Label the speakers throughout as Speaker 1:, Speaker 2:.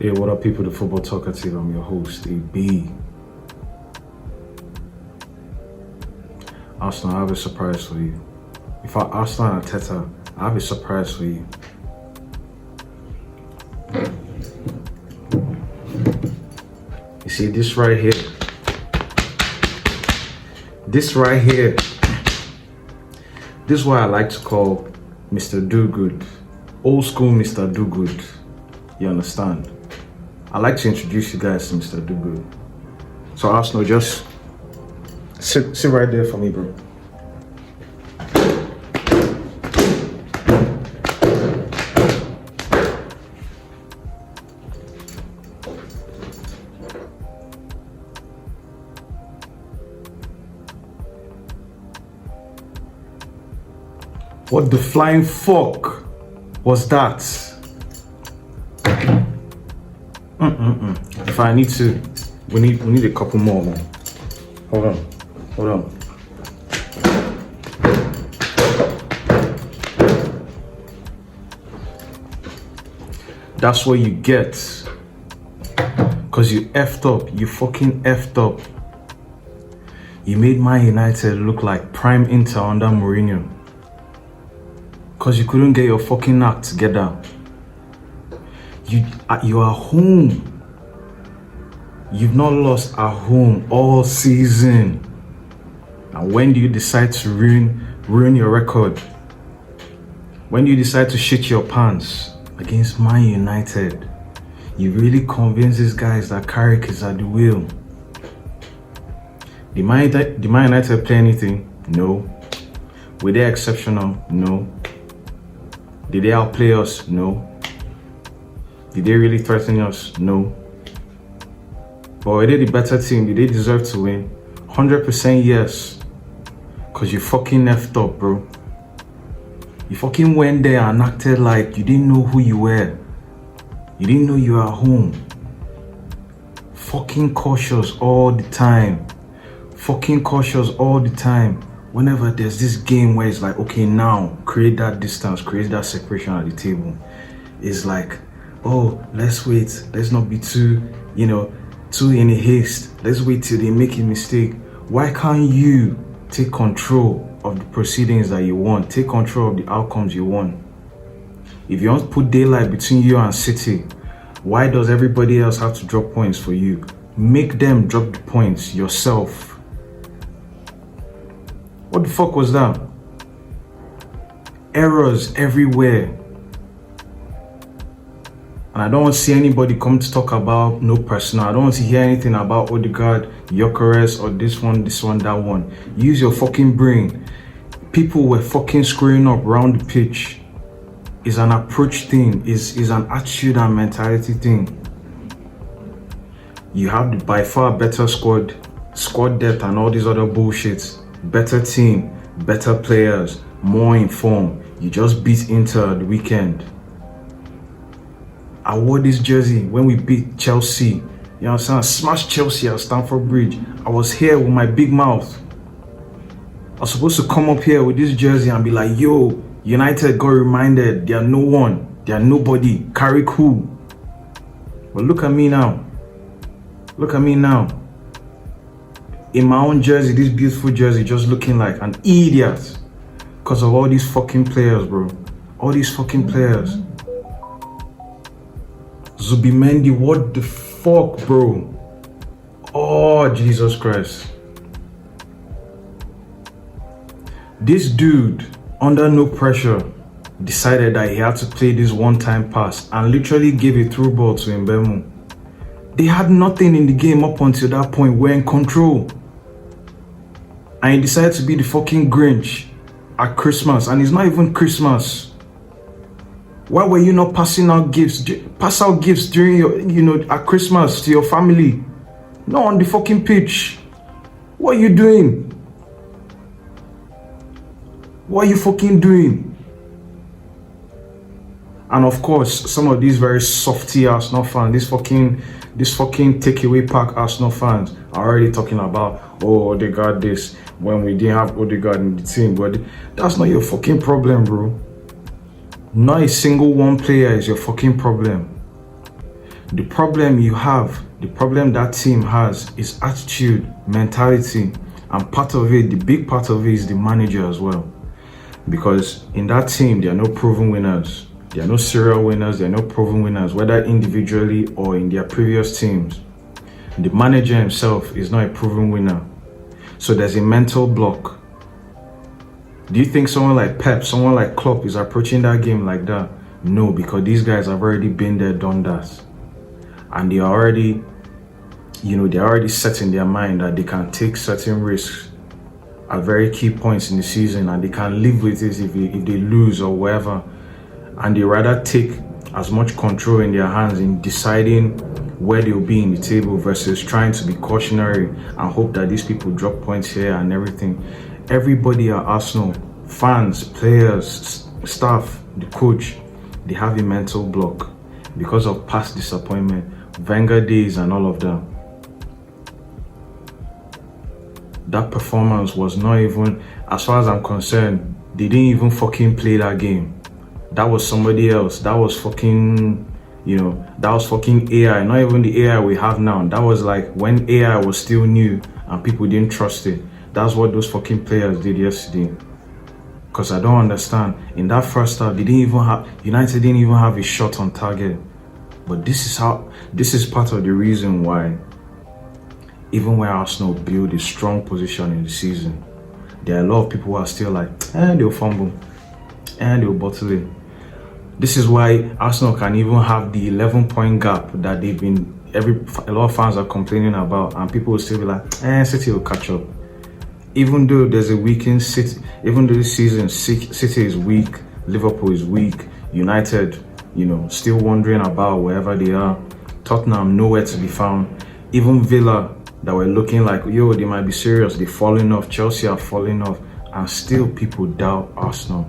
Speaker 1: Hey, what up, people? The Football Talkative. I'm your host, AB. Arsenal, I have a surprise for you. If I Arsenal and Arteta, I have a surprise for you. You see this right here? This right here. This is what I like to call Mr. Do-Good. Old school Mr. Do-Good. You understand? I like to introduce you guys to Mr. Do-Good. So Arsenal, just sit right there for me, bro. What the flying fuck was that? If I need to, we need a couple more, man. Hold on. That's what you get. Cause you effed up. You fucking effed up. You made Man United look like prime Inter under Mourinho. Cause you couldn't get your fucking act together. You are home. You've not lost at home all season. And when do you decide to ruin your record? When do you decide to shit your pants against Man United? You really convince these guys that Carrick is at the wheel. Did Man United play anything? No. Were they exceptional? No. Did they outplay us? No. Did they really threaten us? No. But were they the better team? Did they deserve to win? 100% yes. Cause you fucking effed up, bro. You fucking went there and acted like you didn't know who you were. You didn't know you were at home. Fucking cautious all the time. Fucking cautious all the time. Whenever there's this game where it's like, okay, now create that distance, create that separation at the table. It's like, oh, let's wait. Let's not be too in a haste. Let's wait till they make a mistake. Why can't you take control of the proceedings that you want? Take control of the outcomes you want. If you want to put daylight between you and City, why does everybody else have to drop points for you? Make them drop the points yourself. What the fuck was that? Errors everywhere. And I don't want to see anybody come to talk about no personal. I don't want to hear anything about Odegaard, Gyökeres, or this one, that one. Use your fucking brain. People were fucking screwing up around the pitch. It's an approach thing. It's an attitude and mentality thing. You have the by far better squad depth and all these other bullshits. Better team, better players, more informed. You just beat Inter the weekend. I wore this jersey when we beat Chelsea. You understand? Smashed Chelsea at Stamford Bridge. I was here with my big mouth. I was supposed to come up here with this jersey and be like, yo, United got reminded they are no one, they are nobody. Carrick who? But look at me now. Look at me now. In my own jersey, this beautiful jersey, just looking like an idiot. Because of all these fucking players, bro. All these fucking players. Zubimendi, what the fuck, bro? Oh, Jesus Christ. This dude, under no pressure, decided that he had to play this one-time pass and literally gave a through ball to Mbemu. They had nothing in the game up until that point. We're in control. And he decided to be the fucking Grinch at Christmas. And it's not even Christmas. Why were you not passing out gifts? Pass out gifts during your, at Christmas to your family. Not on the fucking pitch. What are you doing? What are you fucking doing? And of course, some of these very softy Arsenal fans, this fucking takeaway pack Arsenal fans are already talking about, oh, they got this when we didn't have Odegaard in the team. But that's not your fucking problem, bro. Not a single one player is your fucking problem. The problem that team has is attitude, mentality, and part of it, the big part of it is the manager as well. Because in that team, there are no proven winners. There are no serial winners, there are no proven winners, whether individually or in their previous teams. The manager himself is not a proven winner. So there's a mental block. Do you think someone like Pep, someone like Klopp is approaching that game like that? No, because these guys have already been there, done that. And they're already set in their mind that they can take certain risks at very key points in the season, and they can live with it if they lose or whatever. And they rather take as much control in their hands in deciding where they'll be in the table versus trying to be cautionary and hope that these people drop points here and everything. Everybody at Arsenal, fans, players, staff, the coach, they have a mental block because of past disappointment, Wenger days and all of that. That performance was not even, as far as I'm concerned, they didn't even fucking play that game. That was somebody else. That was fucking, that was fucking AI. Not even the AI we have now. That was like when AI was still new and people didn't trust it. That's what those fucking players did yesterday. Because I don't understand. In that first half, United didn't even have a shot on target. But this is part of the reason why, even when Arsenal build a strong position in the season, there are a lot of people who are still like, they'll fumble, and they'll bottle it. This is why Arsenal can even have the 11-point gap that a lot of fans are complaining about, and people will still be like, City will catch up. Even though there's a weakened City, even though this season City is weak, Liverpool is weak, United, still wondering about wherever they are, Tottenham nowhere to be found, even Villa that were looking like, they might be serious, they're falling off, Chelsea are falling off, and still people doubt Arsenal.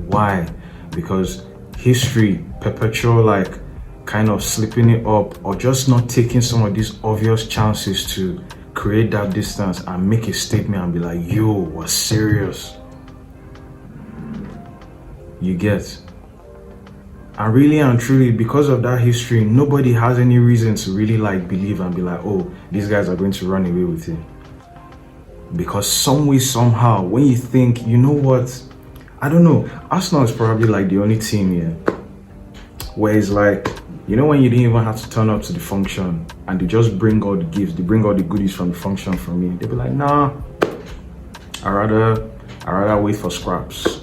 Speaker 1: Why? Because history, perpetual kind of slipping it up or just not taking some of these obvious chances to create that distance and make a statement and be like, we're serious. You get? And really and truly, because of that history, nobody has any reason to really believe and be like, these guys are going to run away with it. Because some way, somehow, when you think, I don't know, Arsenal is probably the only team here where it's when you didn't even have to turn up to the function and they just bring all the gifts, they bring all the goodies from the function from you. They'll be like, nah, I rather wait for scraps.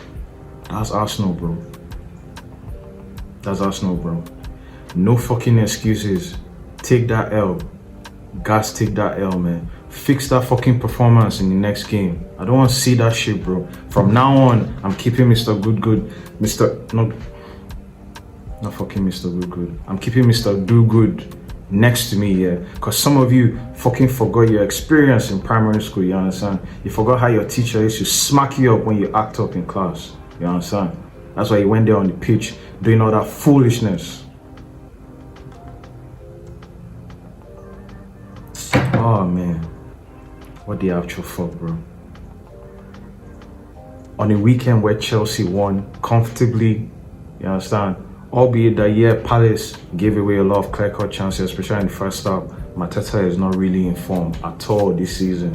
Speaker 1: That's Arsenal, bro. That's Arsenal, bro. No fucking excuses. Take that L. Guys, take that L, man. Fix that fucking performance in the next game. I don't want to see that shit, bro. From now on, I'm keeping Mr. Good. Not fucking Mr. Good. I'm keeping Mr. Do Good next to me, yeah. Because some of you fucking forgot your experience in primary school, you understand? You forgot how your teacher used to smack you up when you act up in class, you understand? That's why you went there on the pitch doing all that foolishness. Oh, man. What the actual fuck, bro? On a weekend where Chelsea won comfortably, you understand? Albeit that, Palace gave away a lot of clear-cut chances, especially in the first half. Mateta is not really in form at all this season.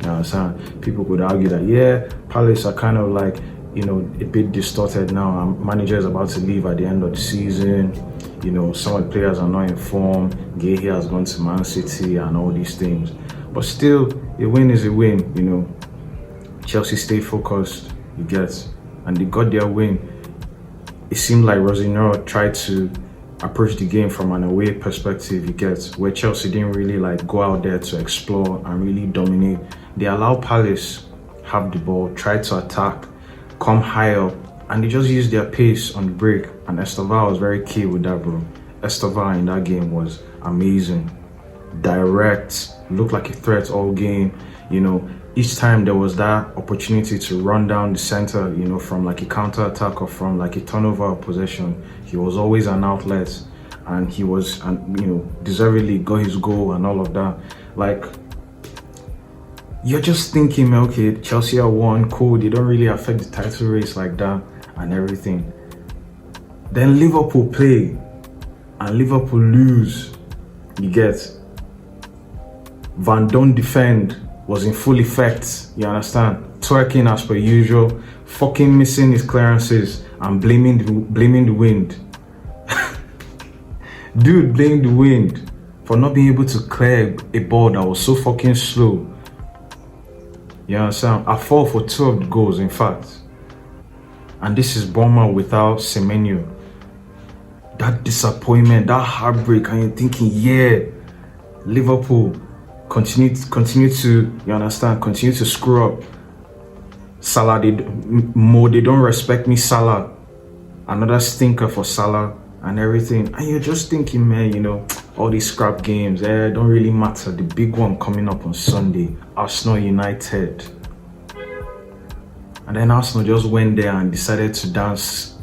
Speaker 1: You understand? People could argue that, Palace are kind of a bit distorted now. Our manager is about to leave at the end of the season. Some of the players are not in form. Gay has gone to Man City and all these things. But still, a win is a win, Chelsea stayed focused, you get, and they got their win. It seemed like Rosinero tried to approach the game from an away perspective, you get, where Chelsea didn't really go out there to explore and really dominate. They allowed Palace have the ball, try to attack, come high up, and they just used their pace on the break. And Esteval was very key with that, bro. Esteval in that game was amazing. Direct, looked like a threat all game. Each time there was that opportunity to run down the center, from a counter attack or from a turnover of possession, he was always an outlet, and he was, deservedly got his goal and all of that. You're just thinking, okay, Chelsea are won, cool, they don't really affect the title race like that and everything. Then Liverpool play and Liverpool lose. You get? Van Don defend was in full effect, you understand? Twerking as per usual, fucking missing his clearances and blaming the wind. Dude blamed the wind for not being able to clear a ball that was so fucking slow. You understand? I fall for 2 of the goals, in fact. And this is Bournemouth without Semenyo. That disappointment, that heartbreak, and you're thinking, yeah, Liverpool continue to, you understand, continue to screw up. Salah, they don't respect me, Salah. Another stinker for Salah and everything. And you're just thinking, man, you know, all these scrap games, don't really matter. The big one coming up on Sunday, Arsenal United. And then Arsenal just went there and decided to dance.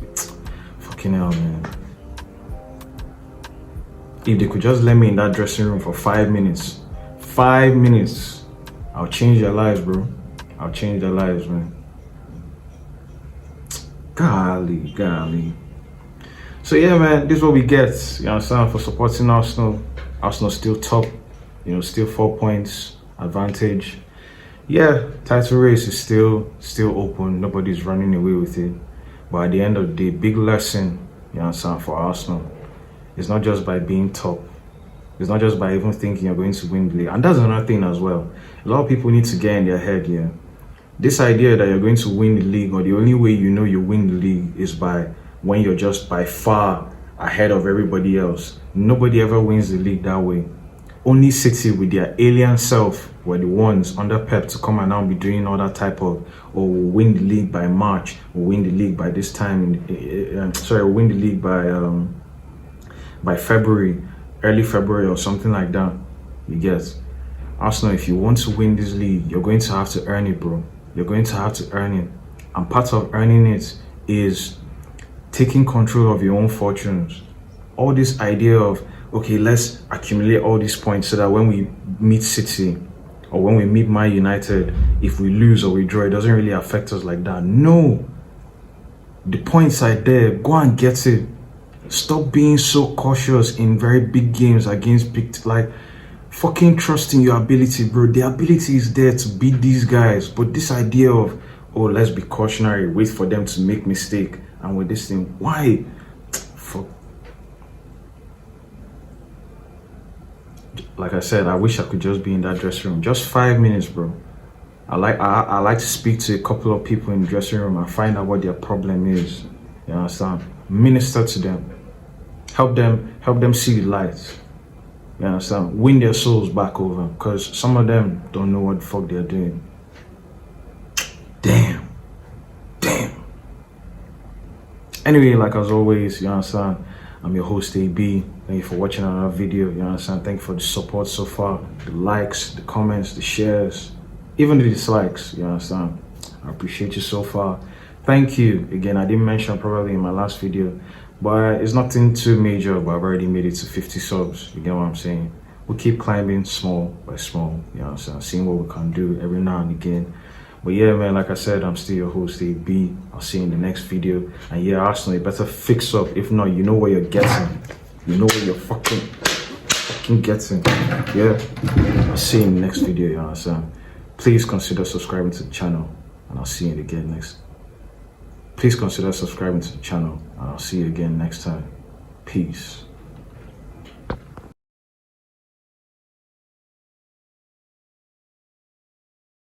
Speaker 1: Fucking hell, man. If they could just let me in that dressing room for 5 minutes, 5 minutes, I'll change their lives, bro. I'll change their lives, man. Golly. So yeah, man, this is what we get. You understand? For supporting Arsenal. Arsenal still top. You know, still 4 points advantage. Yeah, title race is still open. Nobody's running away with it. But at the end of the day, big lesson, you understand, for Arsenal. It's not just by being top. It's not just by even thinking you're going to win the league. And that's another thing as well. A lot of people need to get in their head here. This idea that you're going to win the league, or the only way you know you win the league, is by when you're just by far ahead of everybody else. Nobody ever wins the league that way. Only City with their alien self were the ones under Pep to come and now be doing all that type of, oh, we'll win the league by March, we'll win the league by this time, we'll win the league by February, early February or something like that. You get? Arsenal, if you want to win this league, you're going to have to earn it, bro. You're going to have to earn it. And part of earning it is taking control of your own fortunes. All this idea of, okay, let's accumulate all these points so that when we meet City or when we meet Man United, if we lose or we draw, it doesn't really affect us like that. No. The points are there. Go and get it. Stop being so cautious in very big games against big, like, fucking trust in your ability, bro. The ability is there to beat these guys. But this idea of, oh, let's be cautionary, wait for them to make mistake. And with this thing, why? Fuck. Like I said, I wish I could just be in that dressing room. Just 5 minutes, bro. I like to speak to a couple of people in the dressing room and find out what their problem is. You understand? Minister to them. Help them see the light. You understand? Win their souls back over. Because some of them don't know what the fuck they're doing. Damn. Anyway, like as always, you understand, I'm your host AB. Thank you for watching another video. You understand? Thank you for the support so far. The likes, the comments, the shares, even the dislikes. You understand? I appreciate you so far. Thank you. Again, I didn't mention probably in my last video, but it's nothing too major, but I've already made it to 50 subs. You get what I'm saying? We'll keep climbing small by small. You understand? Seeing what we can do every now and again. But yeah, man, like I said, I'm still your host, AB. I'll see you in the next video. And yeah, Arsenal, you better fix up. If not, you know what you're getting. You know what you're fucking getting. Yeah? I'll see you in the next video, you understand? Please consider subscribing to the channel. And I'll see you again next. Please consider subscribing to the channel. And I'll see you again next time. Peace.